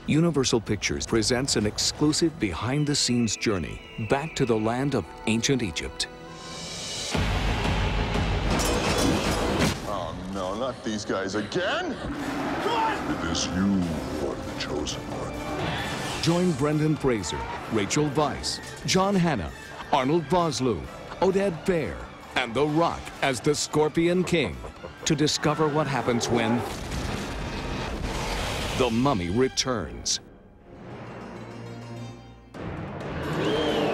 Universal Pictures presents an exclusive behind-the-scenes journey back to the land of ancient Egypt. Oh, no, not these guys again! Come on! It is you who are the chosen one. Join Brendan Fraser, Rachel Weisz, John Hannah, Arnold Vosloo, Oded Fehr, and The Rock as the Scorpion King to discover what happens when the Mummy returns.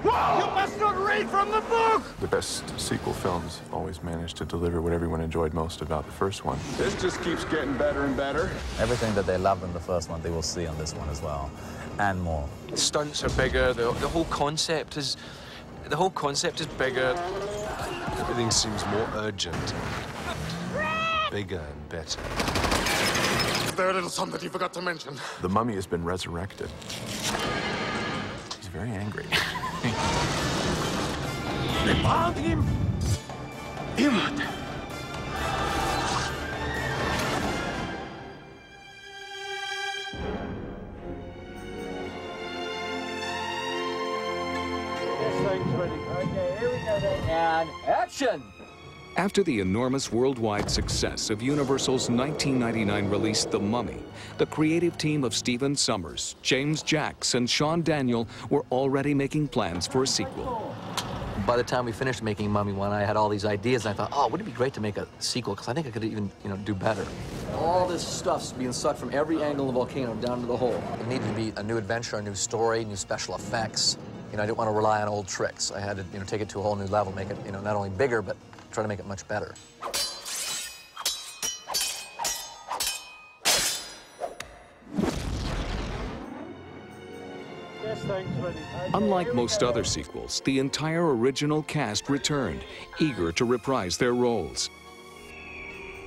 Whoa! You must not read from the book! The best sequel films always manage to deliver what everyone enjoyed most about the first one. This just keeps getting better and better. Everything that they loved in the first one, they will see on this one as well, and more. The stunts are bigger, the whole concept is bigger. Everything seems more urgent, bigger and better. Is there a little something that you forgot to mention? The Mummy has been resurrected. He's very angry. They found him! Immortal! Okay, here we go then. And action! After the enormous worldwide success of Universal's 1999 release, The Mummy, the creative team of Stephen Sommers, James Jacks, and Sean Daniel were already making plans for a sequel. By the time we finished making Mummy 1, I had all these ideas, and I thought, oh, wouldn't it be great to make a sequel? Because I think I could even, do better. All this stuff's being sucked from every angle of the volcano down to the hole. It needed to be a new adventure, a new story, new special effects. I didn't want to rely on old tricks. I had to, take it to a whole new level, make it, not only bigger, but try to make it much better. Unlike most other sequels, the entire original cast returned, eager to reprise their roles.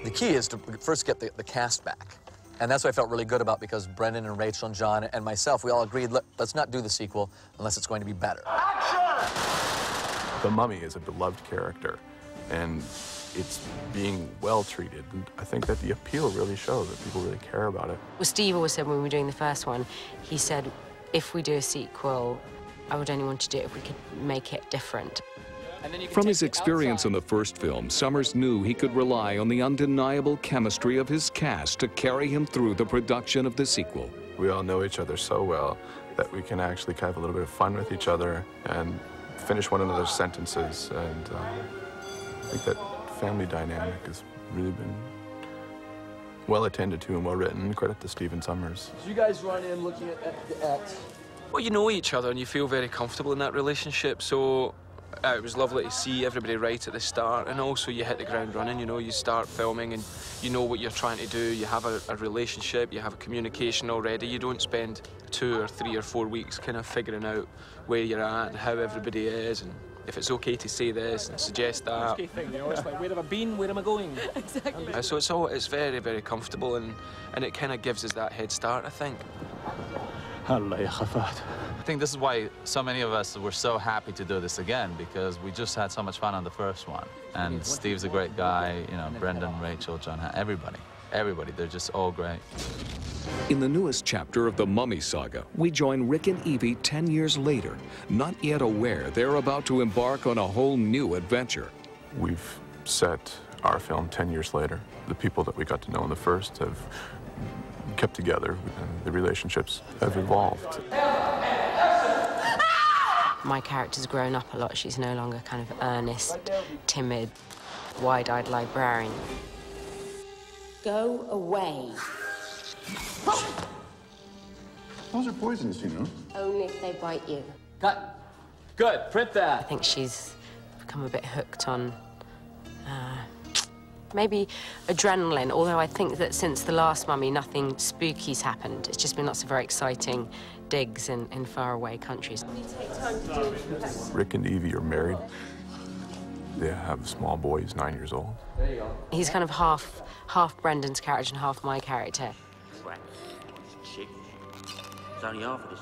The key is to first get the cast back. And that's what I felt really good about, because Brendan and Rachel and John and myself, we all agreed, look, let's not do the sequel unless it's going to be better. The Mummy is a beloved character, and it's being well treated. And I think that the appeal really shows that people really care about it. Well, Steve always said when we were doing the first one, he said, if we do a sequel, I would only want to do it if we could make it different. From his experience in the first film, Sommers knew he could rely on the undeniable chemistry of his cast to carry him through the production of the sequel. We all know each other so well that we can actually have a little bit of fun with each other and finish one another's sentences. And I think that family dynamic has really been well attended to and well written. Credit to Stephen Sommers. So you guys run in looking at the acts. Well, you know each other and you feel very comfortable in that relationship, so it was lovely to see everybody right at the start, and also you hit the ground running, you start filming and you know what you're trying to do, you have a relationship, you have a communication already, you don't spend 2 or 3 or 4 weeks kind of figuring out where you're at and how everybody is, and if it's okay to say this and suggest that. It's like, where have I been, where am I going? Exactly. So it's very, very comfortable, and it kind of gives us that head start, I think. I think this is why so many of us were so happy to do this again, because we just had so much fun on the first one. And Steve's a great guy, Brendan, Rachel, John, everybody, they're just all great. In the newest chapter of the Mummy saga, we join Rick and Evie 10 years later, not yet aware they're about to embark on a whole new adventure. We've set our film 10 years later. The people that we got to know in the first have kept together, and the relationships have evolved. My character's grown up a lot. She's no longer kind of earnest, timid, wide-eyed librarian. Go away. Those are poisonous, Only if they bite you. Cut. Good, print I that. think she's become a bit hooked on maybe adrenaline, although I think that since the last Mummy, nothing spooky's happened. It's just been lots of very exciting digs in faraway countries. Rick and Evie are married. They have a small boy, he's 9 years old. There you go. He's kind of half Brendan's character and half my character. Right. Shit. It's only half of this.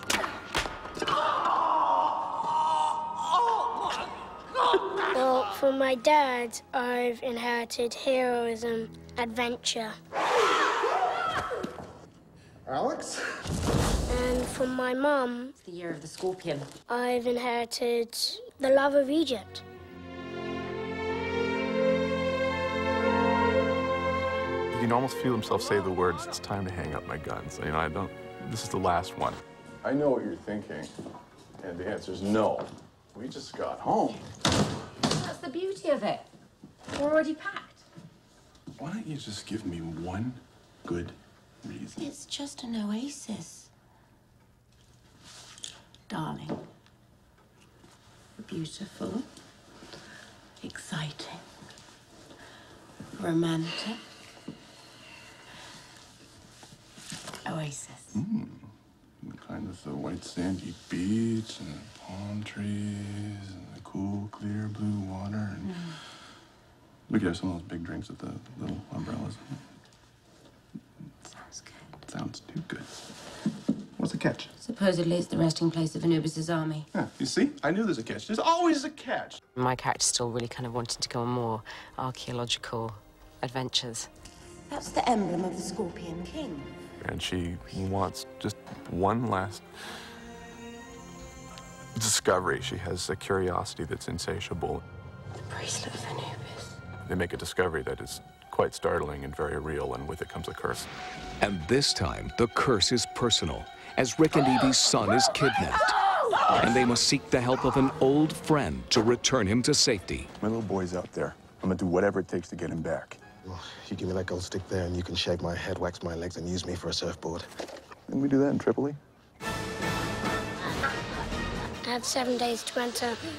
Well, from my dad, I've inherited heroism, adventure. Alex? from my mum, It's the year of the scorpion. I've inherited the love of Egypt. You can almost feel himself say the words, "It's time to hang up my guns." You know, this is the last one. I know what you're thinking, and the answer is no. We just got home. That's the beauty of it. We're already packed. Why don't you just give me one good reason? It's just an oasis. Darling. Beautiful. Exciting. Romantic. Oasis. Kind of the white sandy beach and the palm trees and the cool, clear blue water. And we could have some of those big drinks with the little umbrellas. Sounds good. Sounds too good. What's the catch? Supposedly it's the resting place of Anubis' army. Yeah, you see? I knew there's a catch. There's always a catch. My character's still really kind of wanting to go on more archaeological adventures. That's the emblem of the Scorpion King. And she wants just one last discovery. She has a curiosity that's insatiable. The bracelet of Anubis. They make a discovery that is quite startling and very real, and with it comes a curse. And this time, the curse is personal, as Rick and Evie's son is kidnapped. And they must seek the help of an old friend to return him to safety. My little boy's out there. I'm gonna do whatever it takes to get him back. Well, you give me that gold stick there and you can shave my head, wax my legs, and use me for a surfboard. Didn't we do that in Tripoli? I have 7 days to enter the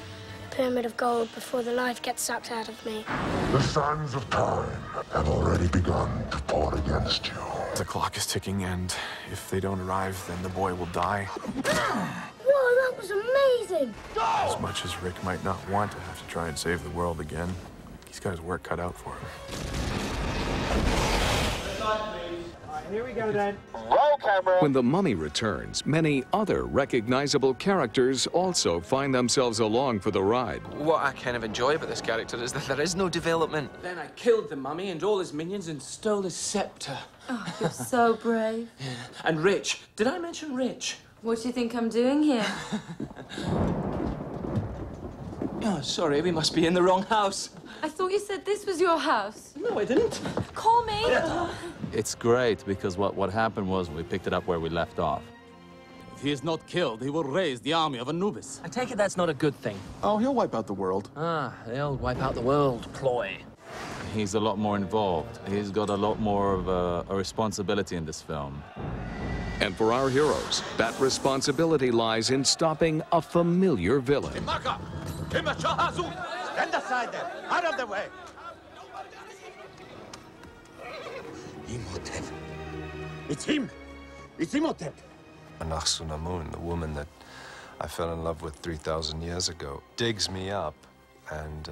Pyramid of Gold before the life gets sucked out of me. The sands of time have already begun to pour against you. The clock is ticking, and if they don't arrive, then the boy will die. Whoa, that was amazing! As much as Rick might not want to have to try and save the world again, he's got his work cut out for him. Here we go then. Roll camera. When the mummy returns, many other recognizable characters also find themselves along for the ride. What I kind of enjoy about this character is that there is no development. Then I killed the mummy and all his minions and stole his scepter. Oh, you're so brave. And Rich. Did I mention Rich? What do you think I'm doing here? Oh, sorry, we must be in the wrong house. I thought you said this was your house. No, I didn't. Call me. It's great because what happened was we picked it up where we left off. If he is not killed, he will raise the army of Anubis. I take it that's not a good thing. Oh, he'll wipe out the world. Ah, the old wipe out the world ploy. He's a lot more involved. He's got a lot more of a responsibility in this film. And for our heroes, that responsibility lies in stopping a familiar villain. Stand aside there. Out of the way. Imhotep. It's him. It's Imhotep. Anach-su-namun, the woman that I fell in love with 3,000 years ago, digs me up and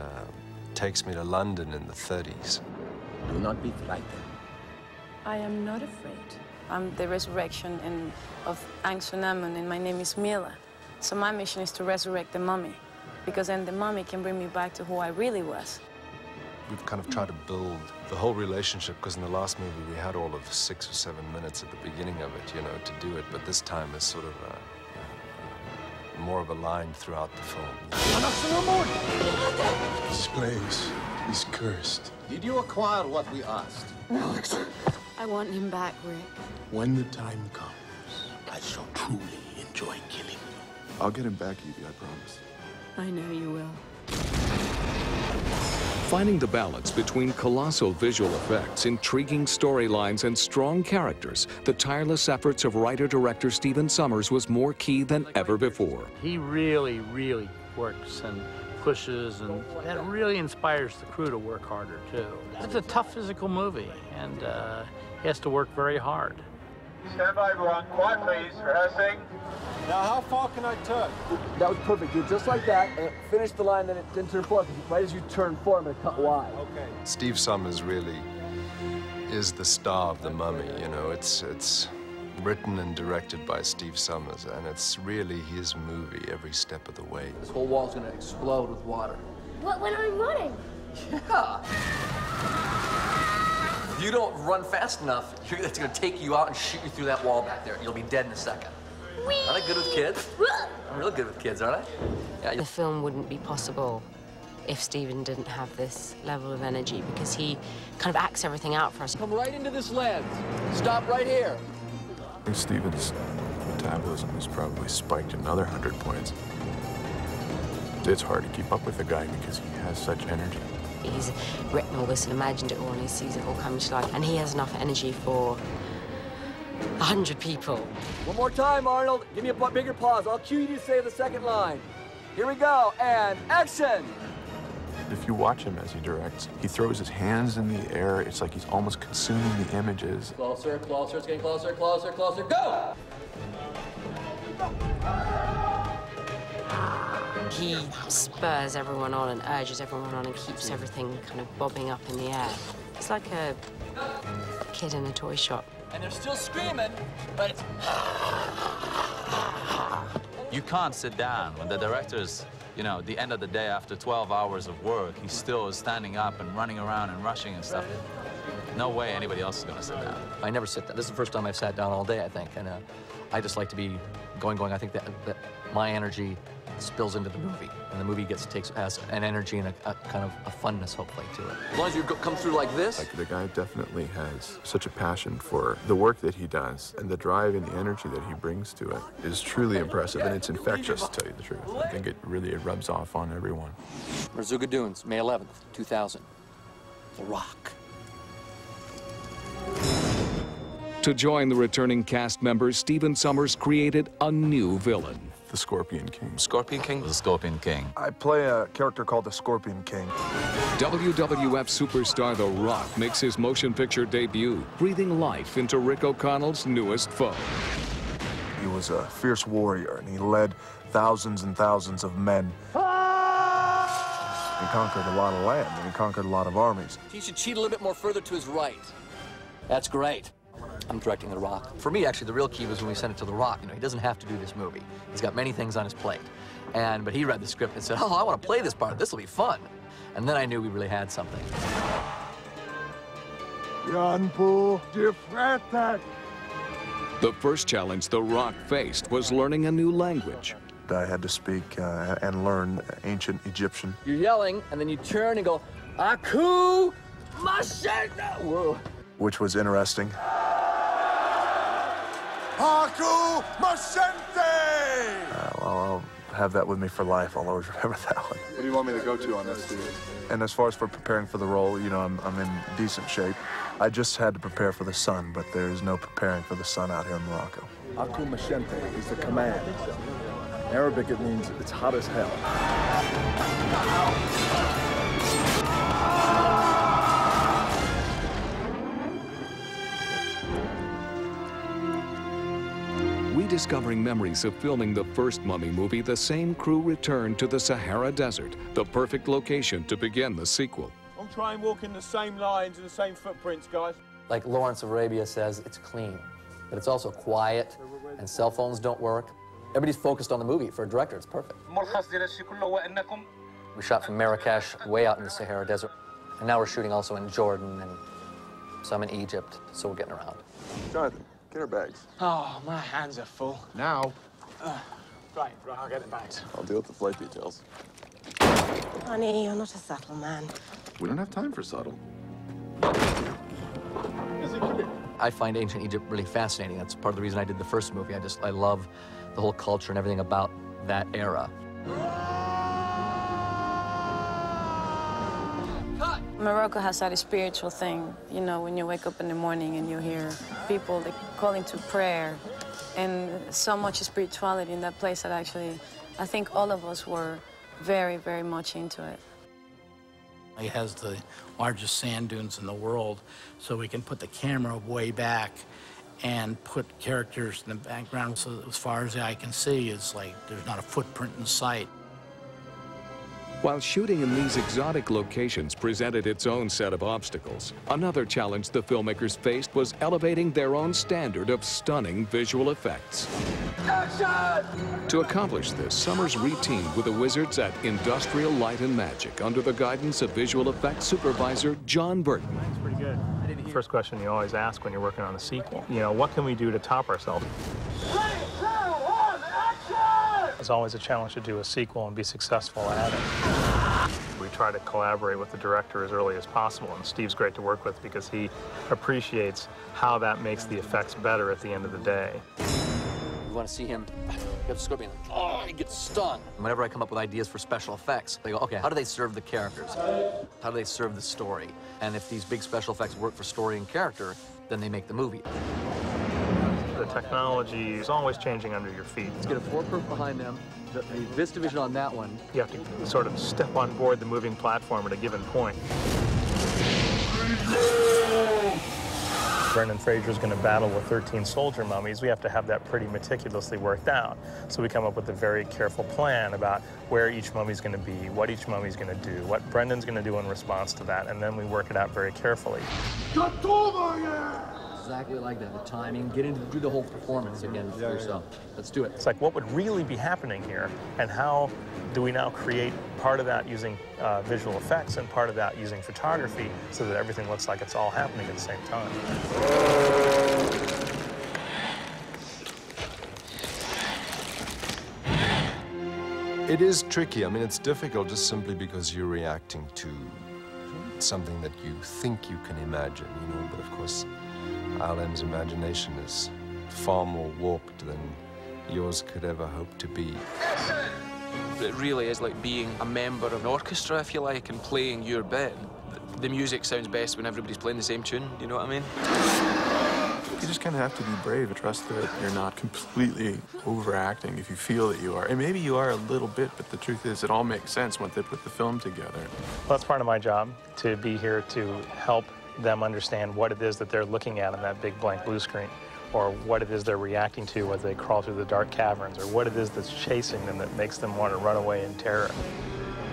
takes me to London in the 30s. Do not be frightened. I am not afraid. I'm the resurrection of Anch-su-namun, and my name is Mila. So my mission is to resurrect the mummy, because then the mummy can bring me back to who I really was. We've kind of tried to build the whole relationship, because in the last movie we had all of 6 or 7 minutes at the beginning of it, you know, to do it. But this time is sort of more of a line throughout the film. This place is cursed. Did you acquire what we asked? Alex. I want him back, Rick. When the time comes, I shall truly enjoy killing you. I'll get him back, Evie, I promise. I know you will. Finding the balance between colossal visual effects, intriguing storylines, and strong characters, the tireless efforts of writer-director Stephen Sommers was more key than ever before. He really, really works and pushes, and that really inspires the crew to work harder, too. It's a tough physical movie, and he has to work very hard. Stand by, everyone. Quiet, please. Rehearsing. Now, how far can I turn? That was perfect. Do it just like that, and finish the line, then turn forward. Right as you turn forward, I'm gonna cut wide. Okay. Steve Sommers really is the star of The Mummy, you know. It's written and directed by Steve Sommers, and it's really his movie every step of the way. This whole wall's gonna explode with water. What, when I'm running? Yeah. If you don't run fast enough, it's gonna take you out and shoot you through that wall back there. You'll be dead in a second. Aren't I good with kids? I'm real good with kids, aren't I? Yeah. The film wouldn't be possible if Steven didn't have this level of energy, because he kind of acts everything out for us. Come right into this lens. Stop right here. I think Steven's metabolism is probably spiked another 100 points. It's hard to keep up with the guy because he has such energy. He's written all this and imagined it all, and he sees it all coming to life, and he has enough energy for 100 people. One more time, Arnold. Give me a bigger pause. I'll cue you to say the second line. Here we go, and action! If you watch him as he directs, he throws his hands in the air. It's like he's almost consuming the images. Closer, closer, it's getting closer, closer, closer, go! He spurs everyone on and urges everyone on and keeps everything kind of bobbing up in the air. It's like a kid in a toy shop. And they're still screaming, but it's... You can't sit down when the director's, you know, at the end of the day after 12 hours of work, he still is standing up and running around and rushing and stuff. No way anybody else is going to sit down. I never sit down. This is the first time I've sat down all day, I think. And I just like to be going. I think that my energy spills into the movie, and the movie has an energy and a kind of a funness, hopefully, to it. As long as you come through like this. Like, the guy definitely has such a passion for the work that he does, and the drive and the energy that he brings to it is truly impressive, and it's infectious, to tell you the truth. I think it rubs off on everyone. Marzuka Dunes, May 11th, 2000. The Rock. To join the returning cast members, Steven Sommers created a new villain. The Scorpion King. Scorpion King? The Scorpion King. I play a character called the Scorpion King. WWF superstar The Rock makes his motion picture debut, breathing life into Rick O'Connell's newest foe. He was a fierce warrior, and he led thousands and thousands of men. He conquered a lot of land, and he conquered a lot of armies. He should cheat a little bit more further to his right. That's great. I'm directing The Rock. For me, actually, the real key was when we sent it to The Rock. You know, he doesn't have to do this movie. He's got many things on his plate. But he read the script and said, oh, I want to play this part. This will be fun. And then I knew we really had something. The first challenge The Rock faced was learning a new language. I had to speak and learn ancient Egyptian. You're yelling, and then you turn and go, Aku Mashenta! Whoa. Which was interesting. Aku Mashente! I'll have that with me for life. I'll always remember that one. What do you want me to go to on this, Steven? And as far as for preparing for the role, you know, I'm in decent shape. I just had to prepare for the sun, but there is no preparing for the sun out here in Morocco. Aku Mashente is the command. In Arabic, it means it's hot as hell. Rediscovering memories of filming the first Mummy movie, the same crew returned to the Sahara Desert, the perfect location to begin the sequel. I'm trying walking the same lines and the same footprints, guys. Like Lawrence of Arabia says, it's clean, but it's also quiet, and cell phones don't work. Everybody's focused on the movie. For a director, it's perfect. We shot from Marrakesh, way out in the Sahara Desert, and now we're shooting also in Jordan and some in Egypt, so we're getting around. Jonathan, get our bags. Oh, my hands are full. Now. Right, I'll get the bags. I'll deal with the flight details. Honey, you're not a subtle man. We don't have time for subtle. I find ancient Egypt really fascinating. That's part of the reason I did the first movie. I love the whole culture and everything about that era. Morocco has that spiritual thing, you know, when you wake up in the morning and you hear people like, calling to prayer, and so much spirituality in that place that actually, I think all of us were very, very much into it. He has the largest sand dunes in the world, so we can put the camera way back and put characters in the background, so that as far as the eye can see, it's like there's not a footprint in sight. While shooting in these exotic locations presented its own set of obstacles, another challenge the filmmakers faced was elevating their own standard of stunning visual effects. Action! To accomplish this, Sommers reteamed with the wizards at Industrial Light and Magic under the guidance of visual effects supervisor John Burton. That's pretty good. The first question you always ask when you're working on a sequel, you know, what can we do to top ourselves? 3, 2, 1. It's always a challenge to do a sequel and be successful at it. We try to collaborate with the director as early as possible, and Steve's great to work with because he appreciates how that makes the effects better at the end of the day. You want to see him get the scorpion, oh, he gets stung. Whenever I come up with ideas for special effects, they go, okay, how do they serve the characters? How do they serve the story? And if these big special effects work for story and character, then they make the movie. The technology is always changing under your feet. Let's get a foreproof behind them. The Vistavision on that one. You have to sort of step on board the moving platform at a given point. Brendan Fraser's going to battle with 13 soldier mummies. We have to have that pretty meticulously worked out. So we come up with a very careful plan about where each mummy's going to be, what each mummy's going to do, what Brendan's going to do in response to that, and then we work it out very carefully. Exactly like that, the timing, do the whole performance again for yourself. Let's do it. It's like, what would really be happening here, and how do we now create part of that using visual effects and part of that using photography so that everything looks like it's all happening at the same time. It is tricky. I mean, it's difficult just simply because you're reacting to something that you think you can imagine, you know, but of course, Alan's imagination is far more warped than yours could ever hope to be. It really is like being a member of an orchestra, if you like, and playing your bit. The music sounds best when everybody's playing the same tune, you know what I mean? You just kind of have to be brave and trust that you're not completely overacting if you feel that you are. And maybe you are a little bit, but the truth is it all makes sense once they put the film together. Well, that's part of my job, to be here to help them understand what it is that they're looking at on that big blank blue screen, or what it is they're reacting to as they crawl through the dark caverns, or what it is that's chasing them that makes them want to run away in terror.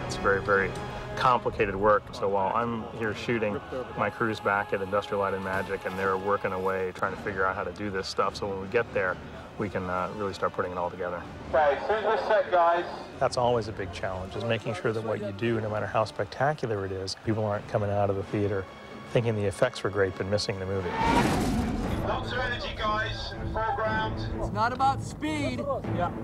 It's very, very complicated work. So while I'm here shooting, my crew's back at Industrial Light and Magic, and they're working away trying to figure out how to do this stuff. So when we get there, we can really start putting it all together. Okay, as soon as we're set, guys. That's always a big challenge, is making sure that what you do, no matter how spectacular it is, people aren't coming out of the theater thinking the effects were great but missing the movie. Lots of energy, guys, in the foreground. It's not about speed,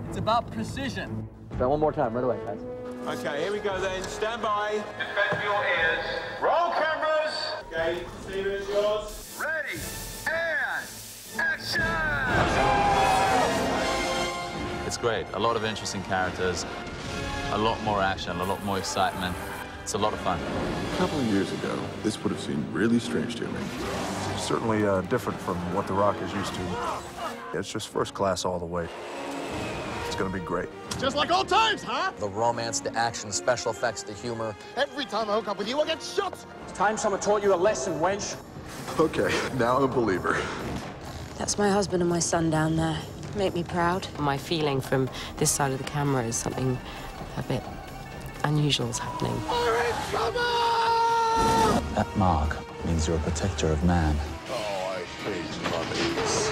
it's about precision. Try one more time, right away, guys. Okay, here we go then. Stand by. Defend your ears. Roll cameras. Okay, Steven, it's yours. Ready, and action! It's great. A lot of interesting characters, a lot more action, a lot more excitement. It's a lot of fun. A couple of years ago, this would have seemed really strange to me. Certainly different from what The Rock is used to. It's just first class all the way. It's gonna be great. Just like old times, huh? The romance, the action, the special effects, the humor. Every time I hook up with you, I get shot. It's time someone taught you a lesson, wench. Okay, now I'm a believer. That's my husband and my son down there. Make me proud. My feeling from this side of the camera is something a bit unusual is happening. That mark means you're a protector of man. Oh, I hate mummies.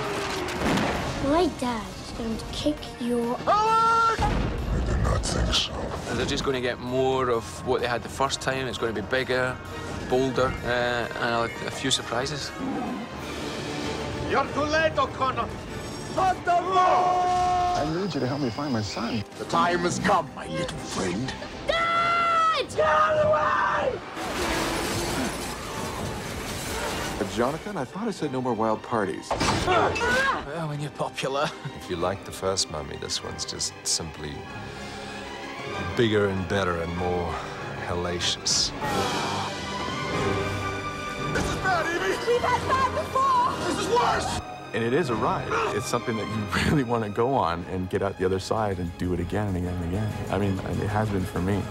My dad is going to kick your... I do not think so. They're just going to get more of what they had the first time. It's going to be bigger, bolder, and a few surprises. You're too late, O'Connor. I need you to help me find my son. The time has come, my little friend. Dad! Get out of the way! Jonathan, I thought I said no more wild parties. Well, when you're popular. If you like the first Mummy, this one's just simply bigger and better and more hellacious. This is bad, Evie! We've had bad before! This is worse! And it is a ride. It's something that you really want to go on and get out the other side and do it again and again and again. I mean, it has been for me.